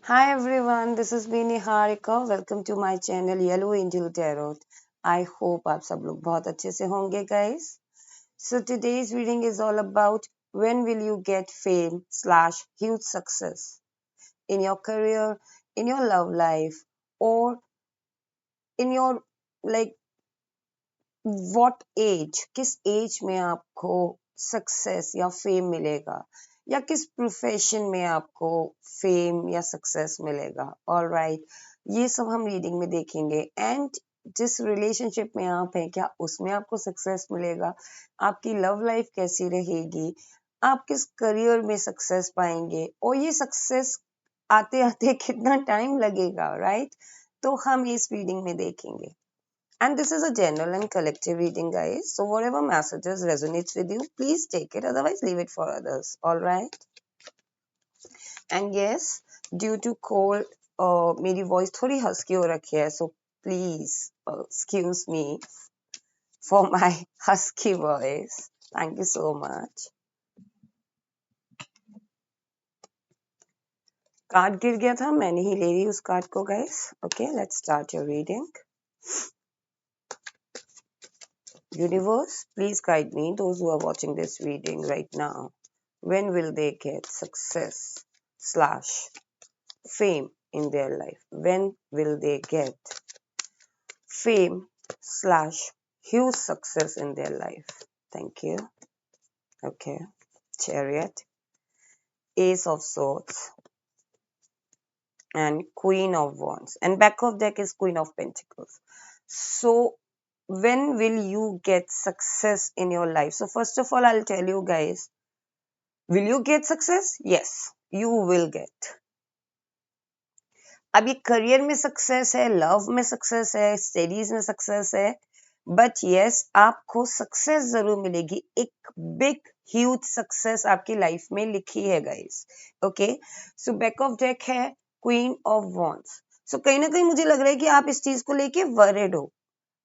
Hi everyone, this is me Niharika. Welcome to my channel Yellow Angel Tarot. I hope आप सब लोग बहुत अच्छे से होंगे guys. So today's reading is all about when will you get fame slash huge success in your career, in your love life, or in your like what age, किस as में आपको सक्सेस या फेम मिलेगा या किस profession में आपको fame या सक्सेस मिलेगा. ऑलराइट, ये सब हम रीडिंग में देखेंगे. एंड जिस रिलेशनशिप में आप हैं, क्या उसमें आपको सक्सेस मिलेगा, आपकी लव लाइफ कैसी रहेगी, आप किस करियर में सक्सेस पाएंगे और ये सक्सेस आते आते कितना टाइम लगेगा, राइट? तो हम इस रीडिंग में देखेंगे. And this is a general and collective reading, guys. So whatever messages resonates with you, please take it. Otherwise, leave it for others. All right. And yes, due to cold, मेरी voice थोड़ी husky हो रखी है. So please excuse me for my husky voice. Thank you so much. Card गिर गया था, मैं नहीं ले रही उस कार्ड को, guys. Okay, let's start your reading. Universe, please guide me, those who are watching this reading right now. When will they get success slash fame in their life? When will they get fame slash huge success in their life? Thank you. Okay. Chariot, Ace of Swords, and Queen of Wands. And back of deck is Queen of Pentacles. So, when will you get success in your life? So, first of all, I'll tell you guys, will you get success? Yes, you will get. अब ये career में success है, love में success है, studies में success है, but yes आपको success जरूर मिलेगी. एक बिग ह्यूज सक्सेस आपकी लाइफ में लिखी है guys. Okay, so back of deck है क्वीन ऑफ वॉन्ड्स. सो कहीं ना कहीं मुझे लग रहा है कि आप इस चीज को लेके वरिड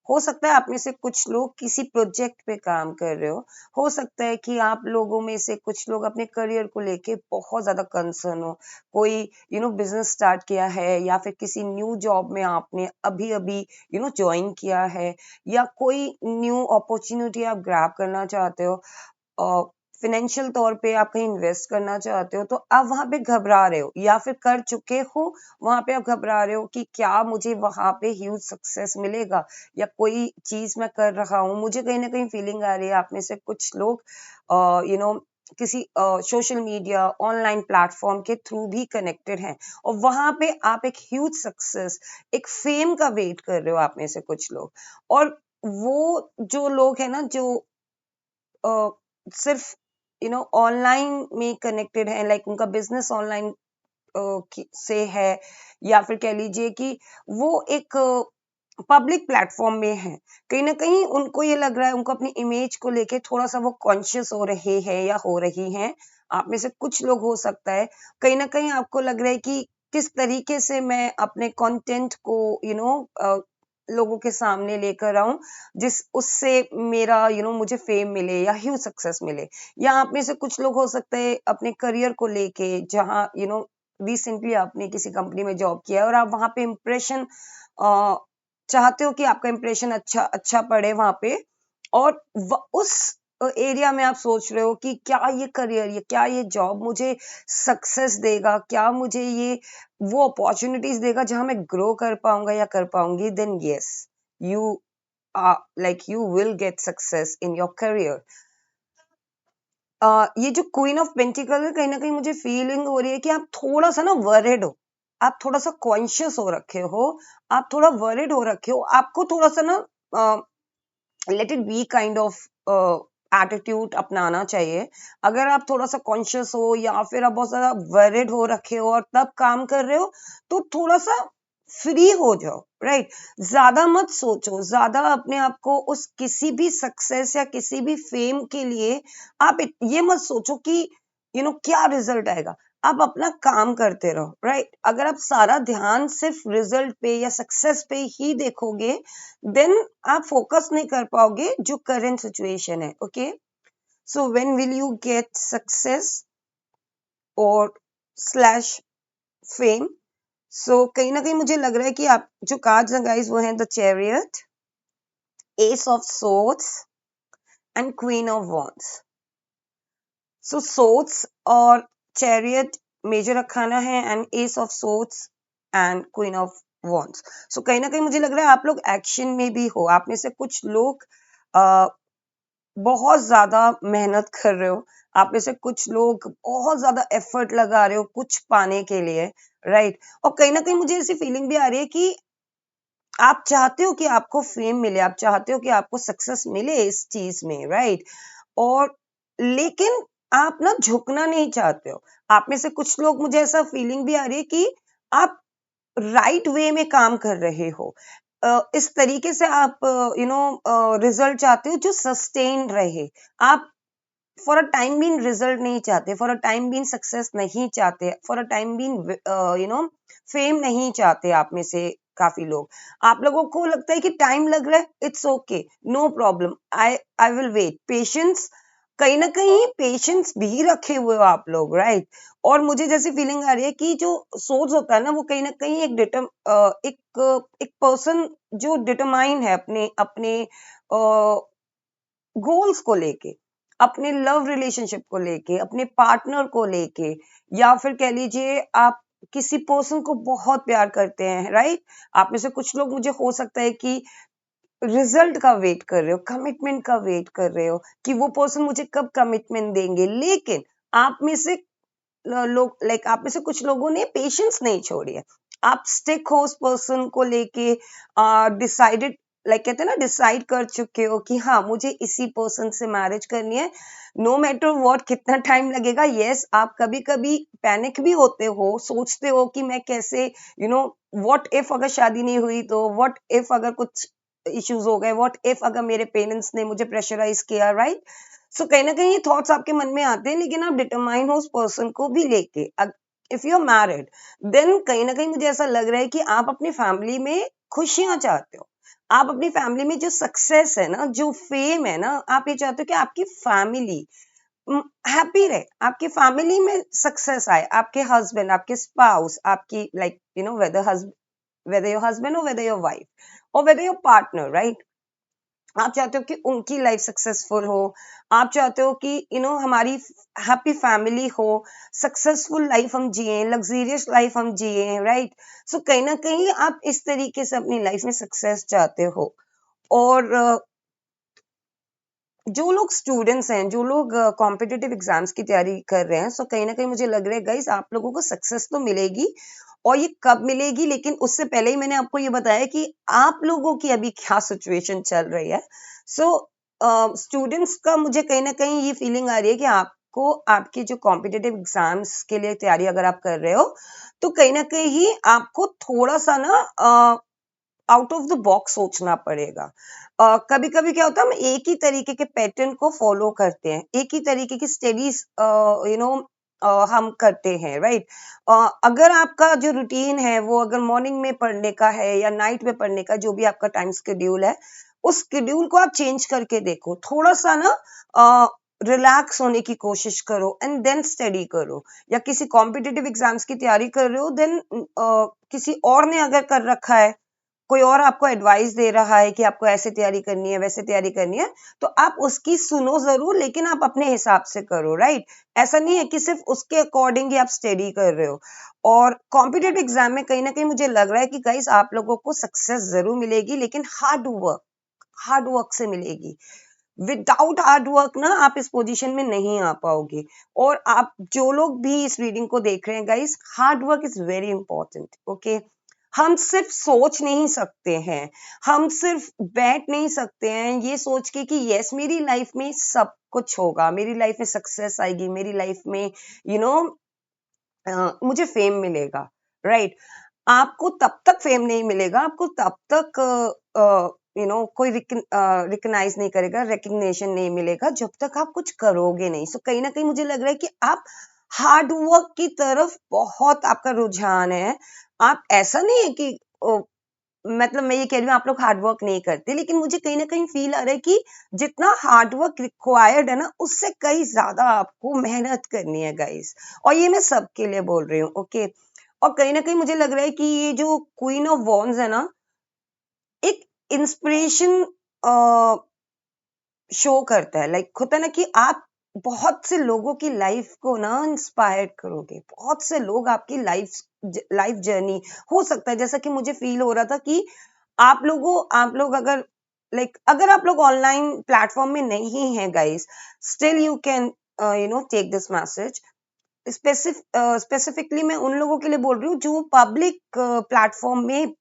हो सकता है आप में से कुछ लोग किसी प्रोजेक्ट पे काम कर रहे हो सकता है कि आप लोगों में से कुछ लोग अपने करियर को लेके बहुत ज्यादा कंसर्न हो. कोई बिजनेस स्टार्ट किया है या फिर किसी न्यू जॉब में आपने अभी अभी ज्वाइन किया है या कोई न्यू अपॉर्चुनिटी आप ग्रैब करना चाहते हो, फाइनेंशियल तौर पे आप कहीं इन्वेस्ट करना चाहते हो, तो आप वहां पे घबरा रहे हो या फिर कर चुके हो, वहां पे आप घबरा रहे हो कि क्या मुझे वहां पे ह्यूज सक्सेस मिलेगा या कोई चीज मैं कर रहा हूँ, मुझे कहीं ना कहीं फीलिंग आ रही है. आप में से कुछ लोग यू नो किसी सोशल मीडिया ऑनलाइन प्लेटफॉर्म के थ्रू भी कनेक्टेड हैं और वहां पे आप एक ह्यूज सक्सेस, एक फेम का वेट कर रहे हो आप में से कुछ लोग. और वो जो लोग हैं ना जो सिर्फ ऑनलाइन में कनेक्टेड है, लाइक उनका बिजनेस ऑनलाइन से है या फिर कह लीजिए कि वो एक पब्लिक प्लेटफॉर्म में है, कहीं ना कहीं उनको ये लग रहा है, उनको अपनी इमेज को लेके थोड़ा सा वो कॉन्शियस हो रहे हैं या हो रही हैं. आप में से कुछ लोग हो सकता है कहीं ना कहीं आपको लग रहा है कि किस तरीके से मैं अपने कंटेंट को लोगों के सामने लेकर आऊं जिस उससे मेरा मुझे फेम मिले या ह्यूज सक्सेस मिले. या आप में से कुछ लोग हो सकते हैं अपने करियर को लेके, जहां रिसेंटली आपने किसी कंपनी में जॉब किया है और आप वहां पे इम्प्रेशन चाहते हो कि आपका इम्प्रेशन अच्छा अच्छा पड़े वहां पे, और उस एरिया में आप सोच रहे हो कि क्या ये करियर, ये क्या ये जॉब मुझे सक्सेस देगा, क्या मुझे ये वो अपॉर्चुनिटीज देगा जहां मैं ग्रो कर पाऊंगा या कर पाऊंगी. Then yes, you you will get success in your career. ये जो क्वीन ऑफ पेंटिकल है, कहीं ना कहीं मुझे फीलिंग हो रही है कि आप थोड़ा सा ना वरिड हो, आप थोड़ा सा कॉन्शियस हो रखे हो, आप थोड़ा वरिड हो रखे हो, आपको थोड़ा सा ना let it be kind of attitude अपनाना चाहिए. अगर आप थोड़ा सा कॉन्शियस हो या फिर आप बहुत ज्यादा वरिड हो रखे हो और तब काम कर रहे हो, तो थोड़ा सा फ्री हो जाओ, राइट? ज्यादा मत सोचो, ज्यादा अपने आप को उस किसी भी सक्सेस या किसी भी फेम के लिए आप ये मत सोचो कि क्या रिजल्ट आएगा. आप अपना काम करते रहो, राइट? अगर आप सारा ध्यान सिर्फ रिजल्ट पे या सक्सेस पे ही देखोगे, देन आप फोकस नहीं कर पाओगे जो करंट सिचुएशन है. Okay, so when will you get success और स्लैश फेम? कहीं ना कहीं मुझे लग रहा है कि आप जो कार्ड्स हैं गाइस वो हैं the chariot, S of swords and queen of wands. Swords और चैरियट मेजर रखाना है and S of swords and queen of wands. कहीं ना कहीं मुझे लग रहा है आप लोग एक्शन में भी हो। आप में से कुछ लोग बहुत ज्यादा मेहनत कर रहे हो, आप में से कुछ लोग बहुत ज्यादा एफर्ट लगा रहे हो कुछ पाने के लिए, राइट। और कहीं ना कहीं मुझे ऐसी फीलिंग भी आ रही है कि आप चाहते हो कि आपको फेम मिले, आप चाहते हो कि आपको सक्सेस मिले इस चीज में, राइट। और लेकिन आप ना झुकना नहीं चाहते हो। आप में से कुछ लोग, मुझे ऐसा फीलिंग भी आ रही है कि आप राइट वे में काम कर रहे हो। इस तरीके से आप रिजल्ट चाहते हो जो सस्टेन रहे। आप for a time being result नहीं चाहते, for a time being success नहीं चाहते, for a time being fame नहीं चाहते। आप में से काफी लोग, आप लोगों को लगता है कि टाइम लग रहा है, it's okay, no problem, I I will wait, patience. कहीं ना कहीं पेशेंस भी रखे हुए हो आप लोग, राइट। और मुझे जैसी फीलिंग आ रही है कि जो सोच होता है ना वो कहीं ना कहीं एक पर्सन जो डिटरमाइन है अपने अपने गोल्स को लेके, अपने लव रिलेशनशिप को लेके, अपने पार्टनर को लेके, या फिर कह लीजिए आप किसी पर्सन को बहुत प्यार करते हैं, राइट। आप में से कुछ लोग, मुझे हो सकता है कि रिजल्ट का वेट कर रहे हो, कमिटमेंट का वेट कर रहे हो कि वो पर्सन मुझे कब कमिटमेंट देंगे। लेकिन आप में से लोग, लाइक आप में से कुछ लोगों ने पेशेंस नहीं छोड़ी है। आप स्टिक हो उस पर्सन को लेके, डिसाइडेड, लाइक कहते हैं ना, डिसाइड कर चुके हो कि हाँ मुझे इसी पर्सन से मैरिज करनी है, नो मैटर व्हाट, कितना टाइम लगेगा। यस, आप कभी कभी पैनिक भी होते हो, सोचते हो कि मैं कैसे, व्हाट इफ अगर शादी नहीं हुई तो, व्हाट इफ अगर कुछ इश्यूज हो गए, व्हाट इफ अगर मेरे पेरेंट्स ने मुझे प्रेशराइज किया, राइट। कहीं ना कहीं ये थॉट्स आपके मन में आते हैं, लेकिन आप डिटरमाइन हो उस पर्सन को भी लेके। If you are married, then कहीं ना कहीं मुझे ऐसा लग रहा है कि आप अपनी फैमिली में खुशियां चाहते हो। आप अपनी फैमिली में जो सक्सेस है ना, जो फेम है ना, आप ये चाहते हो कि आपकी फैमिली हैप्पी रहे, आपकी फैमिली में सक्सेस आए, आपके हस्बैंड, आपके स्पाउस, आपकी, लाइक वेदर योर हस्बैंड और वेदर योर वाइफ और वेदर योर पार्टनर, राइट। आप चाहते हो कि उनकी लाइफ सक्सेसफुल हो, आप चाहते हो कि हमारी हैप्पी फैमिली हो, सक्सेसफुल लाइफ हम जिए, लग्जरियस लाइफ हम जिए, राइट। कहीं ना कहीं आप इस तरीके से अपनी लाइफ में सक्सेस चाहते हो। और जो लोग स्टूडेंट्स हैं, जो लोग कॉम्पिटिटिव एग्जाम्स की तैयारी कर रहे हैं, कहीं ना कहीं मुझे लग रहा है गाइस आप लोगों को सक्सेस तो मिलेगी। और ये कब मिलेगी, लेकिन उससे पहले ही मैंने आपको ये बताया कि आप लोगों की अभी क्या सिचुएशन चल रही है। स्टूडेंट्स का मुझे कहीं ना कहीं ये फीलिंग आ रही है कि आपको, आपके जो कॉम्पिटिटिव एग्जाम्स के लिए तैयारी अगर आप कर रहे हो, तो कहीं ना कहीं आपको थोड़ा सा ना आउट ऑफ द बॉक्स सोचना पड़ेगा। कभी कभी क्या होता है, हम एक ही तरीके के पैटर्न को फॉलो करते हैं, एक ही तरीके की स्टडीज हम करते हैं, राइट। अगर आपका जो रूटीन है वो अगर मॉर्निंग में पढ़ने का है या नाइट में पढ़ने का, जो भी आपका टाइम शेड्यूल है, उस शेड्यूल को आप चेंज करके देखो, थोड़ा सा ना रिलैक्स होने की कोशिश करो एंड देन स्टडी करो। या किसी कॉम्पिटिटिव एग्जाम्स की तैयारी कर रहे हो, देन किसी और ने अगर कर रखा है, कोई और आपको एडवाइस दे रहा है कि आपको ऐसे तैयारी करनी है, वैसे तैयारी करनी है, तो आप उसकी सुनो जरूर, लेकिन आप अपने हिसाब से करो, राइट। ऐसा नहीं है कि सिर्फ उसके अकॉर्डिंग ही आप स्टडी कर रहे हो। और कॉम्पिटेटिव एग्जाम में कहीं ना कहीं मुझे लग रहा है कि गाइस आप लोगों को सक्सेस जरूर मिलेगी, लेकिन हार्ड वर्क से मिलेगी। विदाउट हार्ड वर्क ना आप इस पोजीशन में नहीं आ पाओगे। और आप जो लोग भी इस रीडिंग को देख रहे हैं guys, hard work is very important, okay. हम सिर्फ सोच नहीं सकते हैं, हम सिर्फ बैठ नहीं सकते हैं ये सोच के कि यस मेरी लाइफ में सब कुछ होगा, मेरी लाइफ में सक्सेस आएगी, मेरी लाइफ में यू नो मुझे फेम मिलेगा, राइट। आपको तब तक फेम नहीं मिलेगा, आपको तब तक कोई रिकग्नाइज नहीं करेगा, रिकग्निशन नहीं मिलेगा, जब तक आप कुछ करोगे नहीं। कहीं ना कहीं मुझे लग रहा है कि आप हार्ड वर्क की तरफ बहुत आपका रुझान है। आप, ऐसा नहीं है कि मतलब मैं ये कह रही हूँ आप लोग हार्ड वर्क नहीं करते, लेकिन मुझे कहीं ना कहीं फील आ रहा है कि जितना हार्ड वर्क रिक्वायर्ड है ना, उससे कई ज्यादा आपको मेहनत करनी है गाइस। और ये मैं सबके लिए बोल रही हूँ, ओके। और कहीं ना कहीं मुझे लग रहा है कि ये जो क्वीन ऑफ वॉन्ड्स है ना, एक इंस्पिरेशन शो करता है। लाइक होता है ना कि आप बहुत से लोगों की लाइफ को ना इंस्पायर करोगे, बहुत से लोग आपकी लाइफ जर्नी, हो सकता है जैसा कि मुझे फील हो रहा था कि आप लोग अगर अगर आप लोग ऑनलाइन प्लेटफॉर्म में नहीं है guys, still you can take this message. Specifically मैं उन लोगों के लिए बोल रही हूँ जो पब्लिक प्लेटफॉर्म में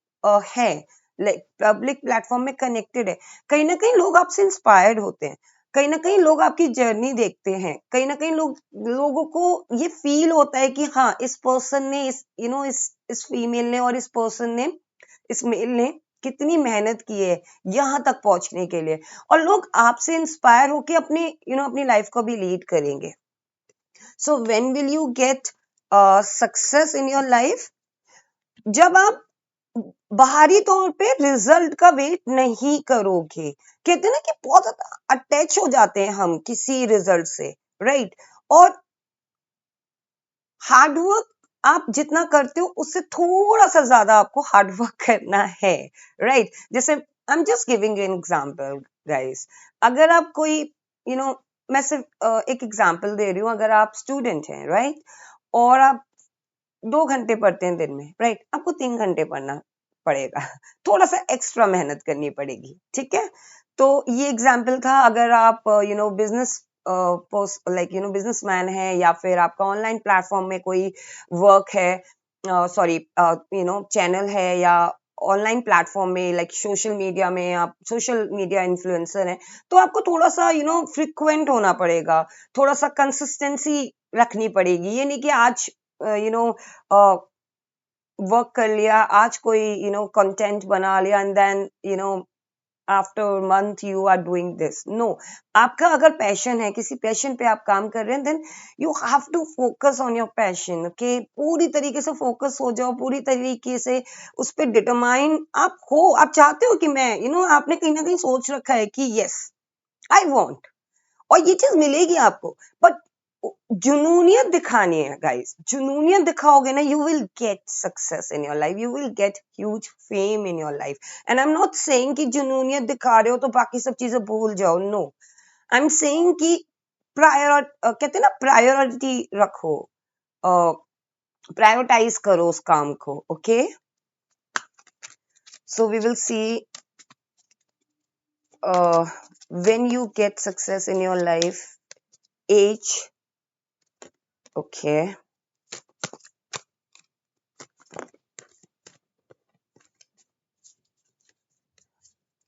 है, लाइक पब्लिक प्लेटफॉर्म में कनेक्टेड है। कहीं ना कहीं लोग आपसे इंस्पायर्ड होते हैं, कहीं ना कहीं लोग आपकी जर्नी देखते हैं, कहीं ना कहीं लोगों को ये फील होता है कि हाँ, इस पर्सन ने इस फीमेल ने और इस पर्सन ने, इस मेल ने कितनी मेहनत की है यहाँ तक पहुंचने के लिए, और लोग आपसे इंस्पायर होके अपने अपनी लाइफ को भी लीड करेंगे। So when will you get success in your life? जब आप बाहरी तौर पे रिजल्ट का वेट नहीं करोगे। कहते हैं ना कि बहुत ज्यादा अटैच हो जाते हैं हम किसी रिजल्ट से, राइट? और हार्ड वर्क आप जितना करते हो उससे थोड़ा सा ज्यादा आपको हार्ड वर्क करना है, राइट? जैसे आई am just giving an example guys. अगर आप कोई मैं सिर्फ एक एग्जांपल दे रही हूँ। अगर आप स्टूडेंट हैं, राइट, और आप 2 घंटे पढ़ते हैं दिन में, राइट, आपको 3 घंटे पढ़ना पड़ेगा। थोड़ा सा एक्स्ट्रा मेहनत करनी पड़ेगी, ठीक है? तो ये एग्जाम्पल था। अगर आप बिजनेस बिजनेसमैन है, या फिर आपका ऑनलाइन प्लेटफॉर्म में कोई वर्क है, सॉरी चैनल है, या ऑनलाइन प्लेटफॉर्म में लाइक सोशल मीडिया में आप सोशल मीडिया इन्फ्लुएंसर हैं, तो आपको थोड़ा सा फ्रिक्वेंट होना पड़ेगा, थोड़ा सा कंसिस्टेंसी रखनी पड़ेगी। ये नहीं कि आज वर्क कर लिया, आज कोई कंटेंट बना लिया and then after month you are doing this. No, आपका अगर पैशन है, किसी पैशन पे आप काम कर रहे हैं, then you have to focus on your passion. Okay, पूरी तरीके से फोकस हो जाओ, पूरी तरीके से उस पर डिटरमाइन आप हो। आप चाहते हो कि मैं आपने कहीं ना कहीं सोच रखा है कि यस आई वॉन्ट, और ये चीज मिलेगी आपको। बट जुनूनियत दिखानी है गाइस, जुनूनियत दिखाओगे ना, you will get success in your life, you will gate huge fame in your life. And I am not saying कि जुनूनियत दिखा रहे हो तो बाकी सब चीजें भूल जाओ, नो। आई एम सेइंग कि कहते हैं ना, प्रायोरिटी रखो, प्रायोरिटाइज करो उस काम को। Okay, so we will see when you get success in your life, age, okay,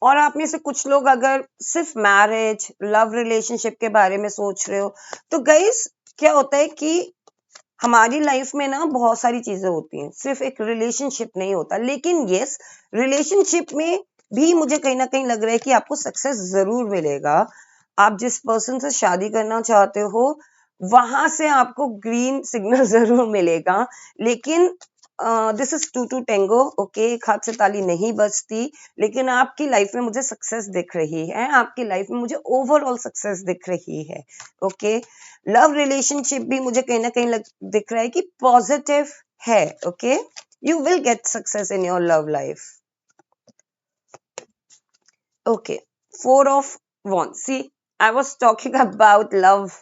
और आप में से कुछ लोग अगर सिर्फ मैरिज, लव रिलेशनशिप के बारे में सोच रहे हो, तो गाइस क्या होता है कि हमारी लाइफ में ना बहुत सारी चीजें होती हैं, सिर्फ एक रिलेशनशिप नहीं होता। लेकिन यस, रिलेशनशिप में भी मुझे कहीं ना कहीं लग रहा है कि आपको सक्सेस जरूर मिलेगा। आप जिस पर्सन से शादी करना चाहते हो वहां से आपको ग्रीन सिग्नल जरूर मिलेगा। लेकिन this is two to tango, okay, एक हाथ से ताली नहीं बजती। लेकिन आपकी लाइफ में मुझे सक्सेस दिख रही है, आपकी लाइफ में मुझे ओवरऑल सक्सेस दिख रही है। ओके, लव रिलेशनशिप भी मुझे कहीं ना कहीं दिख रहा है कि पॉजिटिव है। Okay, you will get success in your love life. Okay, 4 of Wands. See, I was talking about love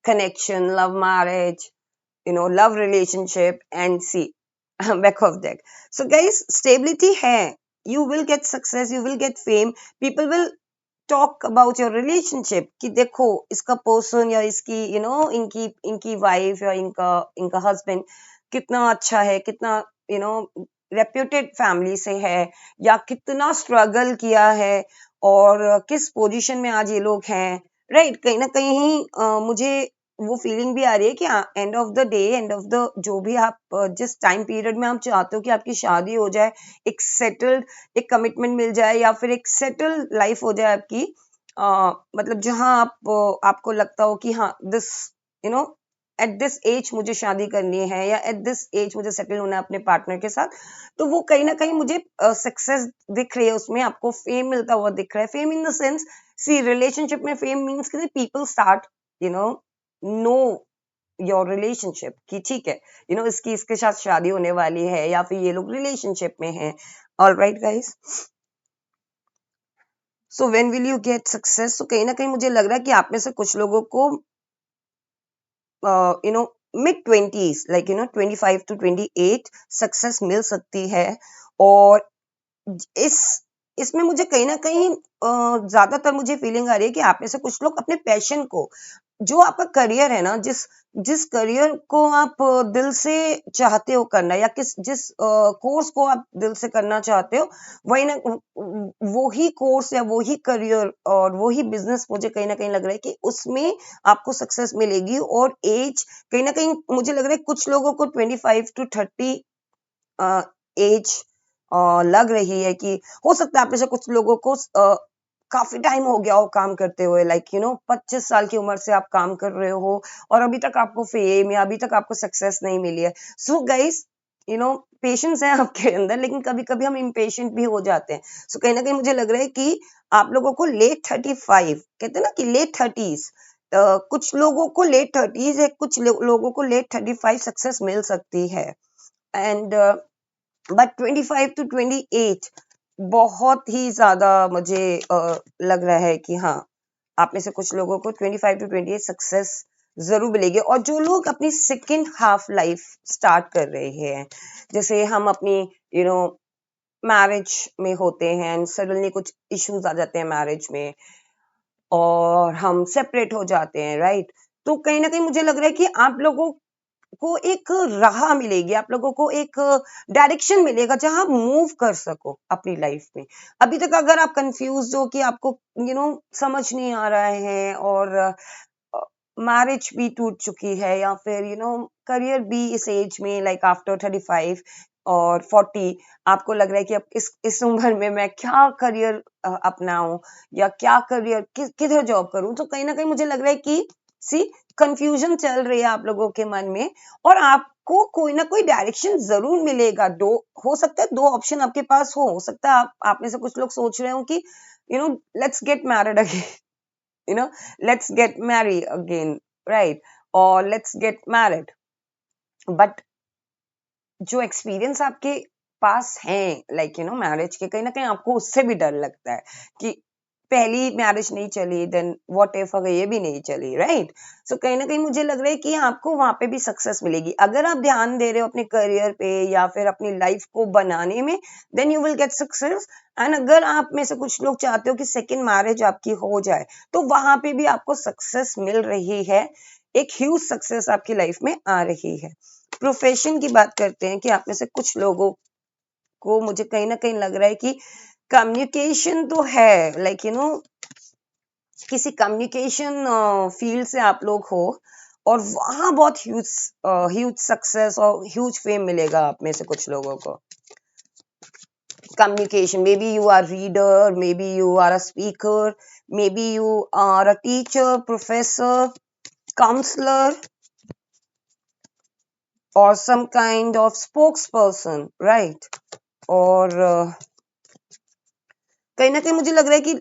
connection, love marriage, love relationship, and see, back of deck. So guys, stability hai, you will get success, you will get fame, people will talk about your relationship कि देखो इसका person या इसकी इनकी इनकी wife या इनका इनका हस्बैंड कितना अच्छा है, कितना रेप्यूटेड फैमिली से है, या कितना स्ट्रगल किया है, और किस पोजीशन में आज ये लोग हैं, राइट? कहीं ना कहीं मुझे वो फीलिंग भी आ रही है कि end of the day, end of the जो भी आप जिस टाइम पीरियड में आप चाहते हो कि आपकी शादी हो जाए, एक सेटल्ड एक कमिटमेंट मिल जाए, या फिर एक सेटल्ड लाइफ हो जाए आपकी, मतलब जहां आपको लगता हो कि हाँ, this you know at this age मुझे शादी करनी है, या एट दिस एज मुझे सेटल होना है अपने पार्टनर के साथ, तो वो कहीं ना कहीं मुझे सक्सेस दिख रही है, उसमें आपको फेम मिलता हुआ दिख रहा है। Fame in the sense, see, relationship में फेम मीन्स कि people start know your relationship कि ठीक है इसकी इसके साथ शादी होने वाली है या फिर ये लोग रिलेशनशिप में हैं. All right guys. So when will you get success. तो कहीं ना कहीं मुझे लग रहा है कि आप में से कुछ लोगों को mid 20s, like 25 to 28 success मिल सकती है. और इस इसमें मुझे कहीं ना कहीं ज्यादातर मुझे फीलिंग आ रही है कि आप में से कुछ लोग अपने पैशन को, जो आपका करियर है ना, जिस जिस करियर को आप दिल से चाहते हो करना, या जिस कोर्स को आप दिल से करना चाहते हो, वही ना वो ही कोर्स या वो ही करियर और वो ही बिजनेस, मुझे कहीं ना कहीं लग रहा है कि उसमें आपको सक्सेस मिलेगी. और एज कहीं ना कहीं मुझे लग रहा है कुछ लोगों को 25 to 30 एज लग रही है कि हो सकता है आप में से कुछ लोगों को काफी टाइम हो गया हो काम करते हुए, लाइक 25 साल की उम्र से आप काम कर रहे हो और अभी तक आपको फेम या अभी तक आपको सक्सेस नहीं मिली है. सो गाइस, पेशेंस है आपके अंदर, लेकिन कभी कभी हम इम्पेशेंट भी हो जाते हैं. सो कहीं ना कहीं मुझे लग रहा है कि आप लोगों को लेट 35, कहते हैं ना कि लेट 30s, कुछ लोगों को लेट 30s है, कुछ लोगों को लेट 35 सक्सेस मिल सकती है. एंड बट 25 to 28 बहुत ही ज्यादा मुझे लग रहा है कि हाँ, आप में से कुछ लोगों को 25 to 28 सक्सेस जरूर मिलेगी. और जो लोग अपनी सेकेंड हाफ लाइफ स्टार्ट कर रहे हैं, जैसे हम अपनी यू नो मैरिज में होते हैं एंड सडनली कुछ इश्यूज आ जाते हैं मैरिज में और हम सेपरेट हो जाते हैं, राइट. तो कहीं ना कहीं मुझे लग रहा है कि आप लोगों को एक राह मिलेगी, आप लोगों को एक डायरेक्शन मिलेगा जहां आप मूव कर सको अपनी लाइफ में. अभी तक अगर आप कंफ्यूज हो कि आपको समझ नहीं आ रहा है और मैरिज भी टूट चुकी है या फिर करियर भी इस एज में, लाइक आफ्टर 35 और 40, आपको लग रहा है कि अब इस उम्र में मैं क्या करियर अपनाऊं या क्या करियर किधर जॉब करूं. तो कहीं ना कहीं मुझे लग रहा है कि सी कंफ्यूजन चल रही है आप लोगों के मन में और आपको कोई ना कोई डायरेक्शन जरूर मिलेगा. दो हो सकता है, दो ऑप्शन आपके पास हो सकता है आप में से कुछ लोग सोच रहे हो कि let's get married again, you know let's get married again, right, or let's get married. But जो एक्सपीरियंस आपके पास है, लाइक मैरिज के, कहीं ना कहीं आपको उससे भी डर लगता है कि पहली मैरिज नहीं चली, देन व्हाट इफ अगर ये भी नहीं चली, राइट. सो कहीं ना कहीं मुझे लग रहा है कि आपको वहां पे भी सक्सेस मिलेगी अगर आप ध्यान दे रहे हो अपने करियर पे या फिर अपनी लाइफ को बनाने में, then you will get success. And अगर आप में से कुछ लोग चाहते हो कि सेकेंड मैरिज आपकी हो जाए, तो वहां पे भी आपको सक्सेस मिल रही है, एक ह्यूज सक्सेस आपकी लाइफ में आ रही है. प्रोफेशन की बात करते हैं कि आप में से कुछ लोगों को, मुझे कहीं ना कहीं लग रहा है कि कम्युनिकेशन तो है, लाइक किसी कम्युनिकेशन फील्ड से आप लोग हो और वहां बहुत ह्यूज ह्यूज सक्सेस और ह्यूज फेम मिलेगा आप में से कुछ लोगों को. Communication, maybe you are reader, maybe you are a speaker, maybe you are a teacher, professor, counselor, or some kind of spokesperson, right. और कहीं ना कहीं मुझे लग रहा है कि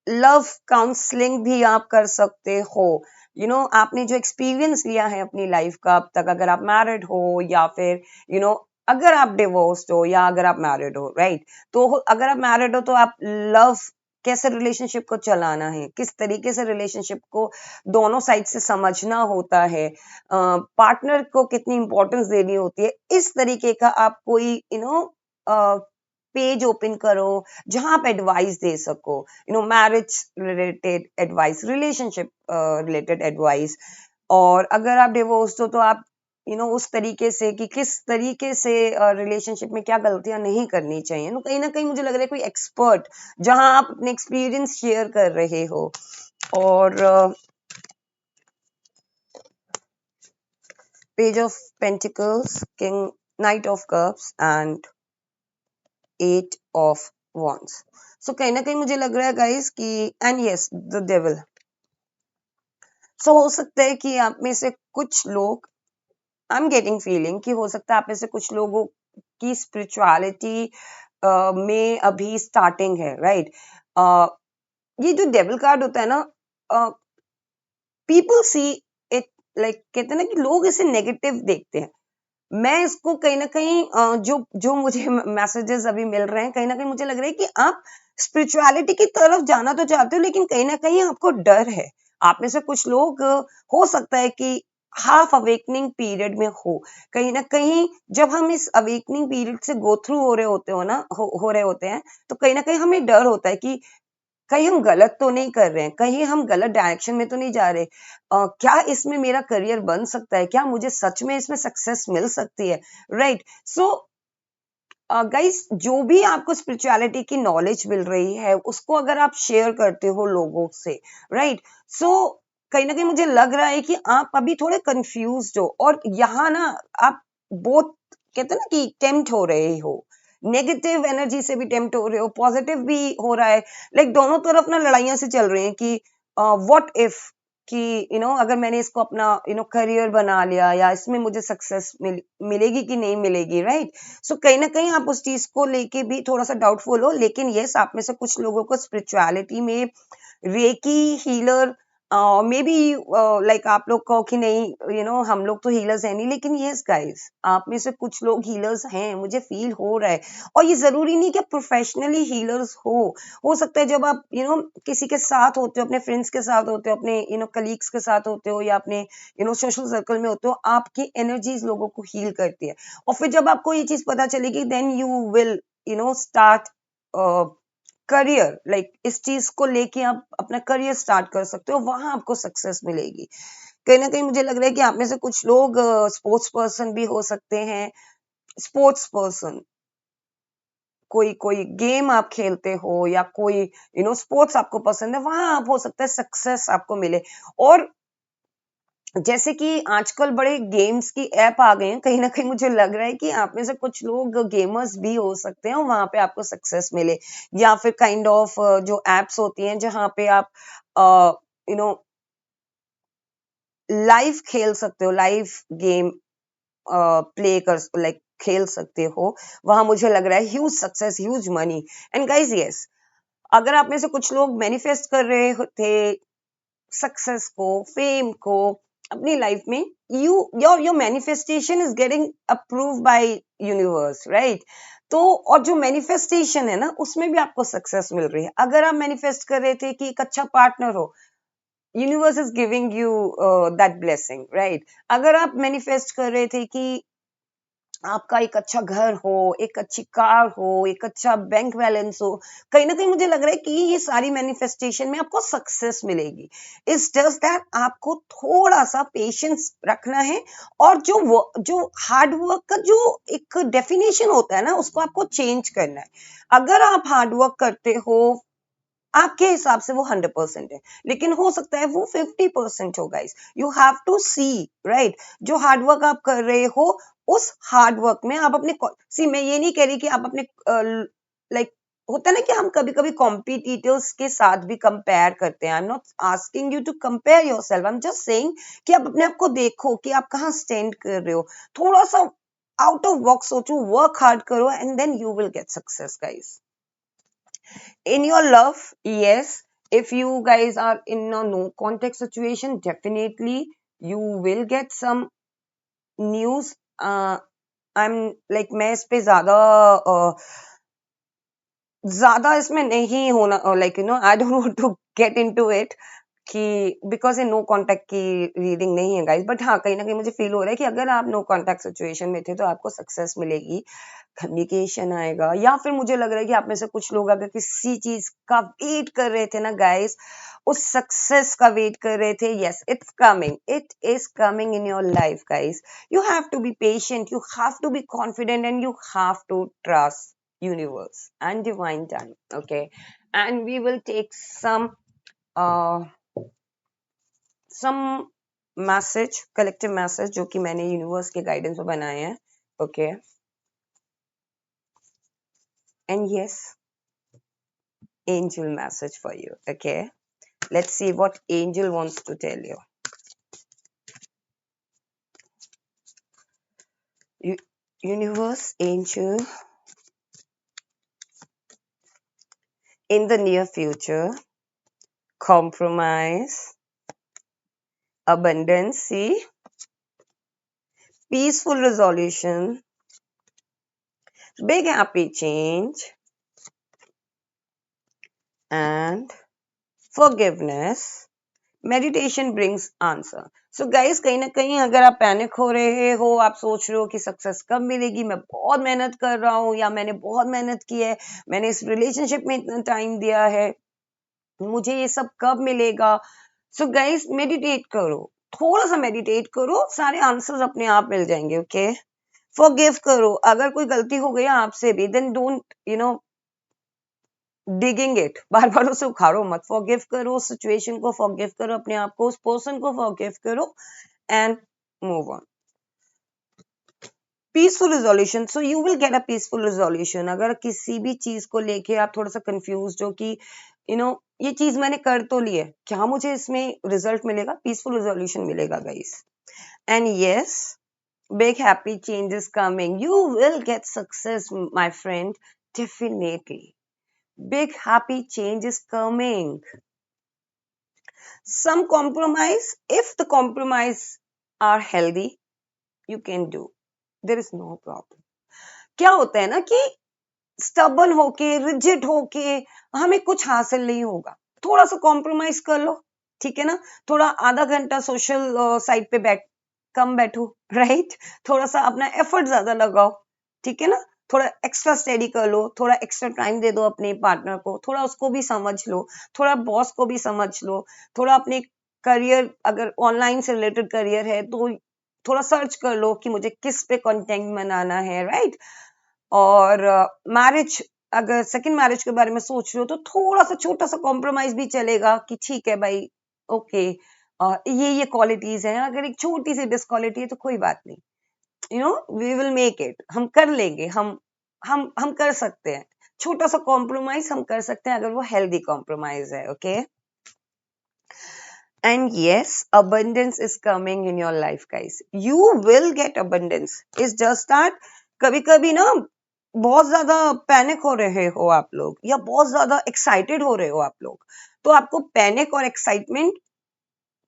लव काउंसलिंग भी आप कर सकते हो. आपने जो एक्सपीरियंस लिया है अपनी लाइफ का अब तक, अगर आप मैरिड हो या फिर अगर आप डिवोर्स्ड हो या अगर आप मैरिड हो, राइट. तो अगर आप मैरिड हो तो आप लव कैसे रिलेशनशिप को चलाना है, किस तरीके से रिलेशनशिप को दोनों साइड से समझना होता है, पार्टनर को कितनी इंपॉर्टेंस देनी होती है, इस तरीके का आप कोई पेज ओपन करो जहां आप एडवाइस दे सको, marriage related advice, relationship related advice. और अगर आप डिवोर्स हो तो आप उस तरीके से कि किस तरीके से रिलेशनशिप में क्या गलतियां नहीं करनी चाहिए. कहीं ना कहीं मुझे लग रहा है कोई एक्सपर्ट जहां आप अपने एक्सपीरियंस शेयर कर रहे हो. और page of pentacles, king, night of cups and 8 of wands. सो कहीं ना कहीं मुझे लग रहा है गाइस कि एंड यस द डेविल. सो हो सकता है कि आप में से कुछ लोग, आई एम गेटिंग फीलिंग कि हो सकता है आप में से कुछ लोगों की स्पिरिचुअलिटी में अभी स्टार्टिंग है, राइट. ये जो डेविल कार्ड होता है ना, पीपल सी इट कहते हैं ना कि लोग इसे नेगेटिव देखते हैं। मैं इसको कहीं ना कहीं जो जो मुझे मैसेजेस अभी मिल रहे हैं, कहीं ना कहीं मुझे लग रहा है कि आप स्पिरिचुअलिटी की तरफ जाना तो चाहते हो, लेकिन कहीं ना कहीं आपको डर है। आप में से कुछ लोग हो सकता है कि हाफ अवेकनिंग पीरियड में हो। कहीं ना कहीं जब हम इस अवेकनिंग पीरियड से गो थ्रू हो रहे होते हो ना, हो रहे होते हैं, तो कहीं ना कहीं हमें डर होता है कि कहीं हम गलत तो नहीं कर रहे हैं, कहीं हम गलत डायरेक्शन में तो नहीं जा रहे। क्या इसमें मेरा करियर बन सकता है, क्या मुझे सच में इसमें सक्सेस मिल सकती है, राइट। सो गाइस, जो भी आपको स्पिरिचुअलिटी की नॉलेज मिल रही है, उसको अगर आप शेयर करते हो लोगों से, राइट, सो कहीं ना कहीं मुझे लग रहा है कि आप अभी थोड़े कंफ्यूज हो, और यहाँ ना आप बहुत, कहते हैं ना कि टेम्प्ट हो रहे हो, नेगेटिव एनर्जी से भी टेम्प्ट हो रहे हो, पॉजिटिव भी हो रहा है। दोनों तरफ ना लड़ाइयां से चल रही हैं कि व्हाट इफ, कि अगर मैंने इसको अपना करियर बना लिया, या इसमें मुझे सक्सेस मिलेगी कि नहीं मिलेगी, राइट। सो कहीं ना कहीं आप उस चीज को लेके भी थोड़ा सा डाउटफुल हो। लेकिन यस, आप में से कुछ लोगों को स्पिरिचुअलिटी में रेकी हीलर, मे बी, आप लोग कहो कि नहीं, हम लोग तो हीलर्स हैं नहीं, लेकिन यस गाइस, आप में से कुछ लोग हीलर्स हैं, मुझे फील हो रहा है। और ये जरूरी नहीं कि प्रोफेशनली हीलर्स हो सकता है जब आप किसी के साथ होते हो, अपने फ्रेंड्स के साथ होते हो, अपने कलीग्स के साथ होते हो, या अपने सोशल सर्कल में होते हो, आपकी एनर्जीज लोगों को हील करती है। और फिर जब आपको ये चीज पता चलेगी, then you will start career, इस चीज को लेके आप अपना करियर स्टार्ट कर सकते हो, वहां आपको सक्सेस मिलेगी। कहीं ना कहीं मुझे लग रहा है कि आप में से कुछ लोग स्पोर्ट्स पर्सन भी हो सकते हैं। स्पोर्ट्स पर्सन, कोई कोई गेम आप खेलते हो, या कोई स्पोर्ट्स आपको पसंद है, वहां आप हो सकता है सक्सेस आपको मिले। और जैसे कि आजकल बड़े गेम्स की ऐप आ गए हैं, कहीं ना कहीं मुझे लग रहा है कि आप में से कुछ लोग गेमर्स भी हो सकते हैं, और वहां पे आपको सक्सेस मिले। या फिर काइंड ऑफ जो एप्स होती हैं जहां पे आप यू नो लाइव खेल सकते हो, लाइव गेम प्ले कर, खेल सकते हो, वहां मुझे लग रहा है huge success, huge money. And guys yes, अगर आप में से कुछ लोग मैनिफेस्ट कर रहे थे सक्सेस को, फेम को अपनी लाइफ में, your manifestation is getting approve by universe, right. तो और जो मैनिफेस्टेशन है ना, उसमें भी आपको सक्सेस मिल रही है। अगर आप मैनिफेस्ट कर रहे थे कि एक अच्छा पार्टनर हो, universe is giving you that blessing, right. अगर आप मैनिफेस्ट कर रहे थे कि आपका एक अच्छा घर हो, एक अच्छी कार हो, एक अच्छा बैंक बैलेंस हो, कहीं ना कहीं मुझे लग रहा है कि ये सारी मैनिफेस्टेशन में आपको सक्सेस मिलेगी। इट्स जस्ट दैट आपको थोड़ा सा पेशेंस रखना है, और जो हार्ड वर्क का जो एक डेफिनेशन होता है ना, उसको आपको चेंज करना है। अगर आप हार्ड वर्क करते हो, आपके हिसाब से वो 100% है, लेकिन हो सकता है वो 50% हो। Guys, you have to see, right. जो हार्डवर्क आप कर रहे हो, उस हार्डवर्क में आप अपने सी, मैं ये नहीं कह रही कि आप अपने लाइक होता है ना कि हम कभी कभी कॉम्पिटिटर्स के साथ भी कंपेयर करते हैं। I am not asking you to compare yourself, I am just saying कि आप अपने आप को देखो कि आप कहाँ स्टैंड कर रहे हो। थोड़ा सा आउट ऑफ बॉक्स सोचो, वर्क हार्ड करो, and then you will get success guys. In your love, yes, if you guys are in a no contact situation, definitely you will get some news. I'm मैं इस पे ज्यादा इसमें नहीं होना, I don't want to get into it, कि because ये no contact की रीडिंग नहीं है गाइस। बट हाँ, कहीं ना कहीं मुझे फील हो रहा है कि अगर आप नो कांटेक्ट सिचुएशन में थे, तो आपको सक्सेस मिलेगी, कम्युनिकेशन आएगा। या फिर मुझे लग रहा है कि आप में से कुछ लोग अगर किसी चीज का वेट कर रहे थे ना गाइस, उस सक्सेस का वेट कर रहे थे, yes, it's coming, it is coming in your life guys. You have to be patient, you have to be confident, and you have to trust universe and divine time, okay? And we will take uh some message, collective message, जो कि मैंने universe के guidance में बनाए हैं, okay. And yes, angel message for you, okay? Let's see what angel wants to tell you. Universe, angel, in the near future, compromise abundance, see, peaceful resolution, big happy change, and forgiveness. Meditation brings answer. So guys, कहीं ना कहीं अगर आप panic हो रहे हो, आप सोच रहे हो कि सक्सेस कब मिलेगी, मैं बहुत मेहनत कर रहा हूँ या मैंने बहुत मेहनत की है, मैंने इस रिलेशनशिप में इतना टाइम दिया है, मुझे ये सब कब मिलेगा. सो गाइस, मेडिटेट करो, थोड़ा सा मेडिटेट करो, सारे आंसर्स अपने आप मिल जाएंगे. ओके, फॉरगिव करो. अगर कोई गलती हो गई आपसे भी, देन डोंट डिगिंग इट, बार बार उसे उखाड़ो मत. फॉरगिव करो, सिचुएशन को फॉरगिव करो, अपने आप को, उस पर्सन को फॉरगिव करो and move on. Peaceful resolution. So you will get a peaceful resolution. अगर किसी भी चीज को लेके आप थोड़ा सा कंफ्यूज हो कि ये चीज मैंने कर तो ली है, क्या मुझे इसमें रिजल्ट मिलेगा, पीसफुल रिजोल्यूशन मिलेगा guys. And yes, big happy change is coming. You will get success, my friend, definitely. Big happy change is coming. Some compromise, if the compromise are healthy, you can do. There is no problem. क्या होता है ना कि stubborn होके, rigid होके हमें कुछ हासिल नहीं होगा. थोड़ा सा कॉम्प्रोमाइज कर लो, ठीक है ना. थोड़ा आधा घंटा सोशल साइट पे कम बैठो, राइट. थोड़ा सा अपना एफर्ट ज्यादा लगाओ, ठीक है ना. थोड़ा एक्स्ट्रा स्टडी कर लो, थोड़ा एक्स्ट्रा टाइम दे दो अपने पार्टनर को, थोड़ा उसको भी समझ लो, थोड़ा बॉस को भी समझ लो, थोड़ा अपने करियर, अगर ऑनलाइन से रिलेटेड करियर है तो थोड़ा सर्च कर लो कि मुझे किस पे कंटेंट बनाना है, राइट. और मैरिज, अगर सेकंड मैरिज के बारे में सोच रहे हो तो थोड़ा सा छोटा सा कॉम्प्रोमाइज भी चलेगा कि ठीक है भाई, ओके, ये क्वालिटीज हैं, अगर एक छोटी सी डिसक्वालिटी है तो कोई बात नहीं, वी विल मेक इट, हम कर लेंगे, हम कर सकते हैं. छोटा सा कॉम्प्रोमाइज हम कर सकते हैं अगर वो हेल्दी कॉम्प्रोमाइज है. Okay, and yes, abundance is coming in your life guys. You will get abundance. It's just that कभी कभी ना बहुत ज्यादा पैनिक हो रहे हो आप लोग, या बहुत ज्यादा एक्साइटेड हो रहे हो आप लोग, तो आपको पैनिक और एक्साइटमेंट,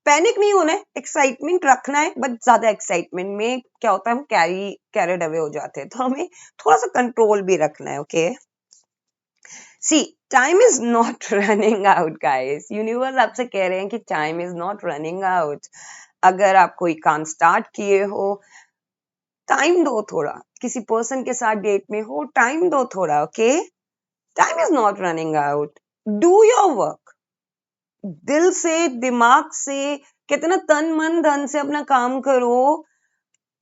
पैनिक नहीं होना है, एक्साइटमेंट रखना है. बट ज्यादा एक्साइटमेंट में क्या होता है, हम कैरिड अवे हो जाते हैं, तो हमें थोड़ा सा कंट्रोल भी रखना है. Okay, see, time is not running out guys. Universe आपसे कह रहे हैं कि time is not running out. अगर आप कोई काम स्टार्ट किए हो, टाइम दो थोड़ा. किसी पर्सन के साथ डेट में हो, टाइम दो थोड़ा. Okay, time is not running out. Do your work, दिल से, दिमाग से, कितना तन मन धन से अपना काम करो.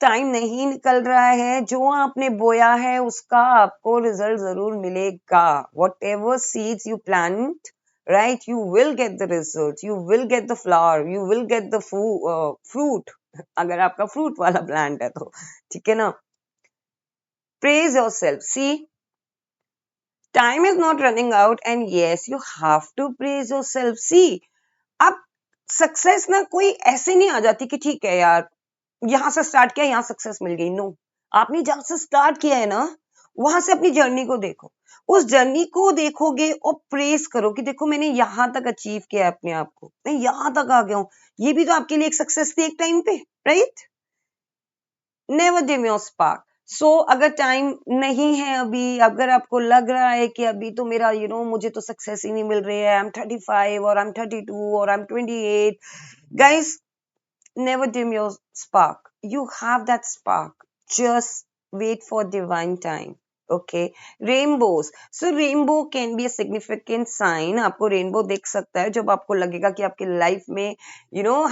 टाइम नहीं निकल रहा है, जो आपने बोया है उसका आपको रिजल्ट जरूर मिलेगा. What ever seeds you plant, right, you will get the result, you will get the flower, you will get the fruit. अगर आपका फ्रूट वाला प्लांट है तो, ठीक है ना. Praise your self. See, time is not running out and yes, you have to praise your self. See, अब success ना कोई ऐसे नहीं आ जाती कि ठीक है यार, यहां से स्टार्ट किया, यहां सक्सेस मिल गई. नो, आपने जहां से स्टार्ट किया है ना, वहां से अपनी जर्नी को देखो. उस जर्नी को देखोगे और प्रेस करो कि देखो मैंने यहां तक अचीव किया है अपने आप को, मैं यहां तक आ गया हूं. ये भी तो आपके लिए एक सक्सेस थी एक टाइम पे, right. Never dim your spark. So अगर टाइम नहीं है अभी, अगर आपको लग रहा है कि अभी तो मेरा मुझे तो सक्सेस ही नहीं मिल रही है, आई एम 35 और आई एम 32 और I am 28, guys, never dim your spark. You have that spark. Just wait for divine time. Okay. Rainbows. So rainbow can be a significant sign. आपको रेनबो दिख सकता है जब आपको लगेगा कि आपकी लाइफ में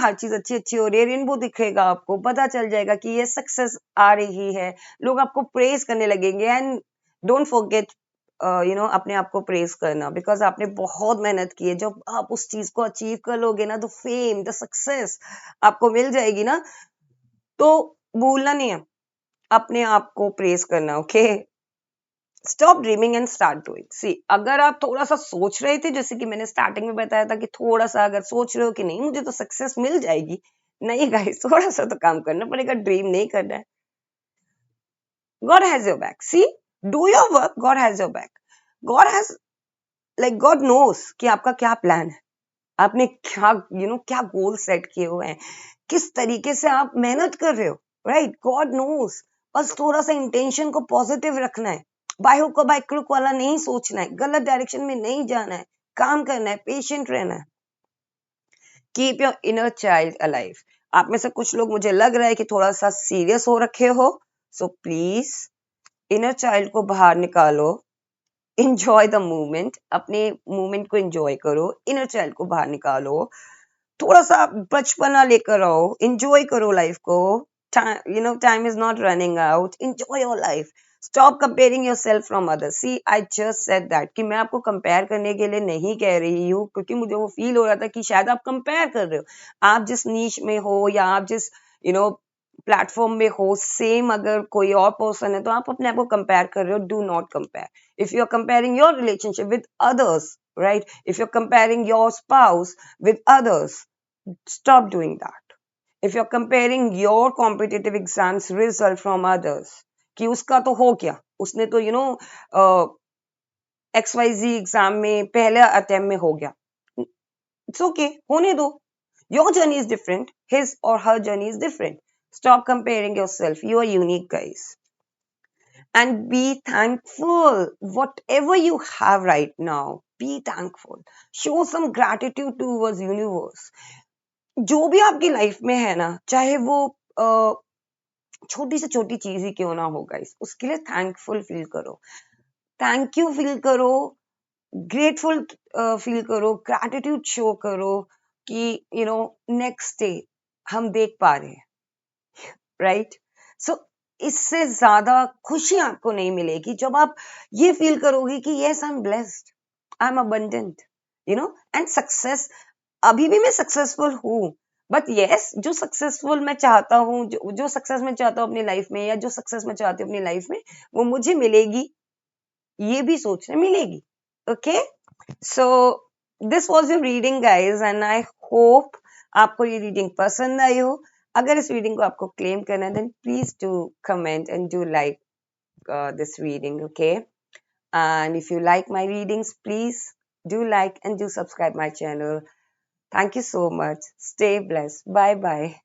हर चीज अच्छी अच्छी हो रही है. रेनबो दिखेगा, आपको पता चल जाएगा कि ये सक्सेस आ रही है, लोग आपको प्रेज करने लगेंगे. एंड डोंट फॉरगेट अपने आप को प्रेज करना, बिकॉज आपने बहुत मेहनत की है. जब आप उस चीज को अचीव कर लोगे ना, द फेम, द सक्सेस आपको मिल जाएगी ना, तो भूलना नहीं है अपने आप को प्रेज करना. Okay, stop dreaming and start doing. See, अगर आप थोड़ा सा सोच रहे थे, जैसे कि मैंने स्टार्टिंग में बताया था कि थोड़ा सा अगर सोच रहे हो कि नहीं मुझे तो सक्सेस मिल जाएगी, नहीं गाइस, थोड़ा सा तो काम करना पड़ेगा, ड्रीम नहीं करना है. God has your back. See, do your work, God has your back. God has, like, God knows कि आपका क्या प्लान है, आपने क्या क्या गोल सेट किए हुए हैं, किस तरीके से आप मेहनत कर रहे हो, राइट? God knows. बस थोड़ा सा इंटेंशन को पॉजिटिव रखना है, बाय हुक और बाय क्रुक वाला नहीं सोचना है, गलत डायरेक्शन में नहीं जाना है, काम करना है, पेशेंट रहना है। Keep your inner child alive. आप में से कुछ लोग, मुझे लग रहा है कि थोड़ा सा सीरियस हो रखे हो, सो प्लीज इनर चाइल्ड को बाहर निकालो, इंजॉय द मूवमेंट, अपने मूवमेंट को इंजॉय करो, इनर चाइल्ड को बाहर निकालो, थोड़ा सा बचपना लेकर आओ, इंजॉय करो लाइफ को। Time is not running out, enjoy your life. Stop comparing your self from others. See I just said that कि मैं आपको कंपेयर करने के लिए नहीं कह रही हूँ, क्योंकि मुझे वो फील हो रहा था कि शायद आप कंपेयर कर रहे हो। आप जिस नीच में हो या आप जिस प्लेटफॉर्म में हो, सेम अगर कोई और पर्सन है तो आप अपने आप को कंपेयर कर रहे हो। Do not compare. If you are comparing your relationship with others, right? If you're comparing your spouse with others, stop doing that. If you're comparing your competitive exams result from others, कि उसका तो हो क्या, उसने तो XYZ exam में पहले attempt में हो गया, इट्स ओके, होने दो। Your journey is different, his और her journey is different. Stop comparing your self, you are unique guys, and be thankful whatever you have right now. Be thankful, show some gratitude towards universe। जो भी आपकी life में है ना, चाहे वो छोटी से छोटी चीज ही क्यों ना हो गाइस, उसके लिए थैंकफुल फील करो, थैंक यू फील करो, ग्रेटफुल फील करो, ग्रैटिट्यूड शो करो कि नेक्स्ट डे हम देख पा रहे हैं, राइट? सो इससे ज्यादा खुशी आपको नहीं मिलेगी जब आप ये फील करोगे कि yes I am blessed, I am abundant, and success. अभी भी मैं सक्सेसफुल हूँ, बट यस, जो सक्सेसफुल मैं चाहता हूँ, जो सक्सेस मैं चाहता हूँ अपनी लाइफ में, या जो सक्सेस मैं चाहती हूँ अपनी लाइफ में, वो मुझे मिलेगी, ये भी सोचना मिलेगी। Okay, so this was your reading guys, and I hope आपको ये रीडिंग पसंद आई हो। अगर इस रीडिंग को आपको क्लेम करना है, then please do comment and do like this reading, okay? And if you like my readings, please do like and do subscribe my channel. Thank you so much. Stay blessed. Bye bye.